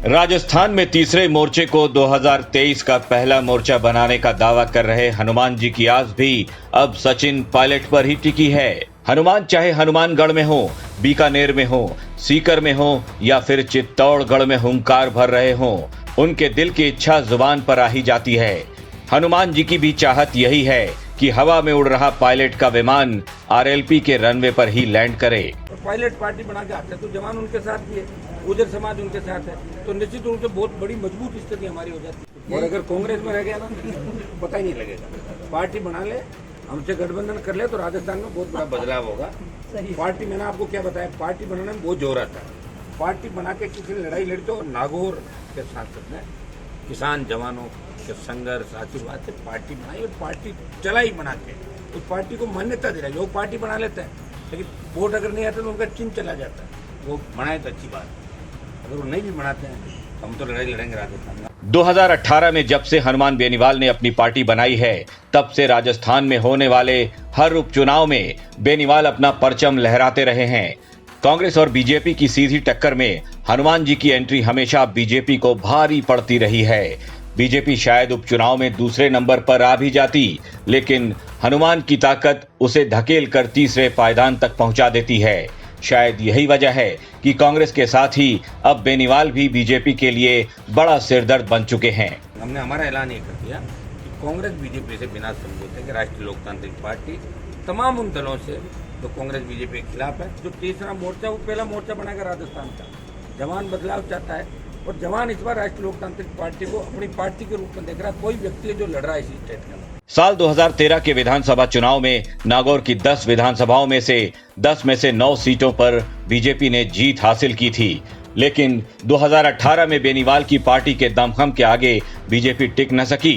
राजस्थान में तीसरे मोर्चे को 2023 का पहला मोर्चा बनाने का दावा कर रहे हनुमान जी की आस भी अब सचिन पायलट पर ही टिकी है। हनुमान चाहे हनुमानगढ़ में हो, बीकानेर में हो, सीकर में हो या फिर चित्तौड़गढ़ में हुंकार भर रहे हो, उनके दिल की इच्छा जुबान पर आ ही जाती है। हनुमान जी की भी चाहत यही है कि हवा में उड़ रहा पायलट का विमान आरएलपी के रनवे पर ही लैंड करे। पायलट पार्टी बना के आते हैं तो जवान उनके साथ भी है, गुर्जर समाज उनके साथ है, तो निश्चित रूप से बहुत बड़ी मजबूत स्थिति हमारी हो जाती है। और अगर कांग्रेस में रह गया ना पता ही नहीं लगेगा। पार्टी बना ले, हमसे गठबंधन कर ले तो राजस्थान में बहुत बड़ा बदलाव होगा। पार्टी मैंने आपको क्या बताया, पार्टी बनाने में बहुत जोर आता है। पार्टी बना के किसी ने लड़ाई लड़ी तो नागौर के सांसद ने किसान जवानों के संघर्ष आशीर्वाद से पार्टी बनाई और पार्टी चलाई बना के उस पार्टी को मान्यता दे रहा है। लोग पार्टी बना लेते हैं लेकिन वोट अगर नहीं आता तो उनका चिन्ह चला जाता है। वो बनाए तो अच्छी बात है, अगर वो नहीं भी बनाते हैं हम तो लड़ाई लड़ेंगे राजस्थान में। 2018 में जब से हनुमान बेनीवाल ने अपनी पार्टी बनाई है तब से राजस्थान में होने वाले हर उपचुनाव में बेनीवाल अपना परचम लहराते रहे हैं। कांग्रेस और बीजेपी की सीधी टक्कर में हनुमान जी की एंट्री हमेशा बीजेपी को भारी पड़ती रही है। बीजेपी शायद उपचुनाव में दूसरे नंबर पर आ भी जाती, लेकिन हनुमान की ताकत उसे धकेल कर तीसरे पायदान तक पहुंचा देती है। शायद यही वजह है कि कांग्रेस के साथ ही अब बेनीवाल भी बीजेपी के लिए बड़ा सिरदर्द बन चुके हैं। हमने हमारा ऐलान ये कर दिया कि कांग्रेस बीजेपी से बिना समझौते के राष्ट्रीय लोकतांत्रिक पार्टी तमाम उन दलों से जो कांग्रेस बीजेपी के खिलाफ है, जो तीसरा मोर्चा वो पहला मोर्चा बनाएगा राजस्थान का। जवान बदलाव चाहता है और जवान इस बार राष्ट्रीय लोकतांत्रिक पार्टी को अपनी पार्टी के रूप में देख रहा है। कोई व्यक्ति है जो लड़ रहा है इसी स्टेट में। साल 2013 के विधानसभा चुनाव में नागौर की 10 विधानसभाओं में से 10 में से 9 सीटों पर बीजेपी ने जीत हासिल की थी, लेकिन 2018 में बेनीवाल की पार्टी के दमखम के आगे बीजेपी टिक न सकी।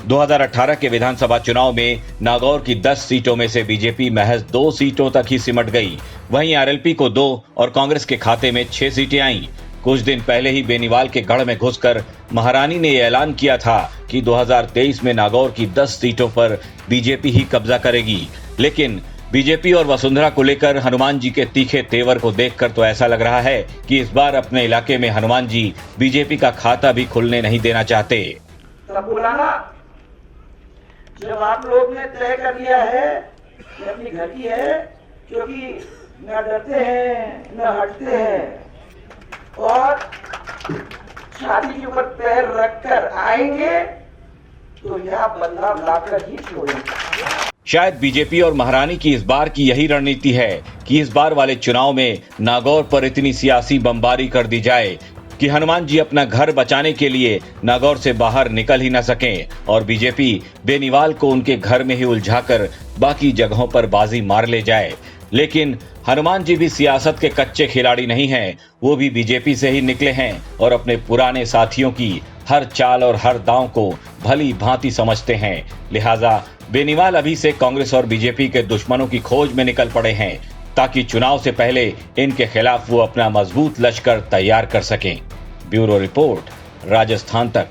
2018 के विधानसभा चुनाव में नागौर की 10 सीटों में से बीजेपी महज 2 सीटों तक ही सिमट गई। वहीं आरएलपी को 2 और कांग्रेस के खाते में 6 सीटें आईं। कुछ दिन पहले ही बेनीवाल के गढ़ में घुसकर महारानी ने ऐलान किया था कि 2023 में नागौर की 10 सीटों पर बीजेपी ही कब्जा करेगी। लेकिन बीजेपी और वसुंधरा को लेकर हनुमान जी के तीखे तेवर को देखकर तो ऐसा लग रहा है कि इस बार अपने इलाके में हनुमान जी बीजेपी का खाता भी खुलने नहीं देना चाहते। तब बुलाना जब आप लोग ने तय कर लिया है कि अपनी घर की है, क्योंकि न डरते हैं न हटते हैं और छाती के ऊपर पैर रखकर आएंगे तो यह बदलाव लाकर ही छोड़ेंगे। शायद बीजेपी और महारानी की इस बार की यही रणनीति है कि इस बार वाले चुनाव में नागौर पर इतनी सियासी बमबारी कर दी जाए कि हनुमान जी अपना घर बचाने के लिए नागौर से बाहर निकल ही न सकें और बीजेपी बेनीवाल को उनके घर में ही उलझाकर बाकी जगहों पर बाजी मार ले जाए। लेकिन हनुमान जी भी सियासत के कच्चे खिलाड़ी नहीं हैं, वो भी बीजेपी से ही निकले हैं और अपने पुराने साथियों की हर चाल और हर दांव को भली भांति समझते हैं। लिहाजा बेनीवाल अभी से कांग्रेस और बीजेपी के दुश्मनों की खोज में निकल पड़े हैं ताकि चुनाव से पहले इनके खिलाफ वो अपना मजबूत लश्कर तैयार कर सकें। ब्यूरो रिपोर्ट, राजस्थान तक।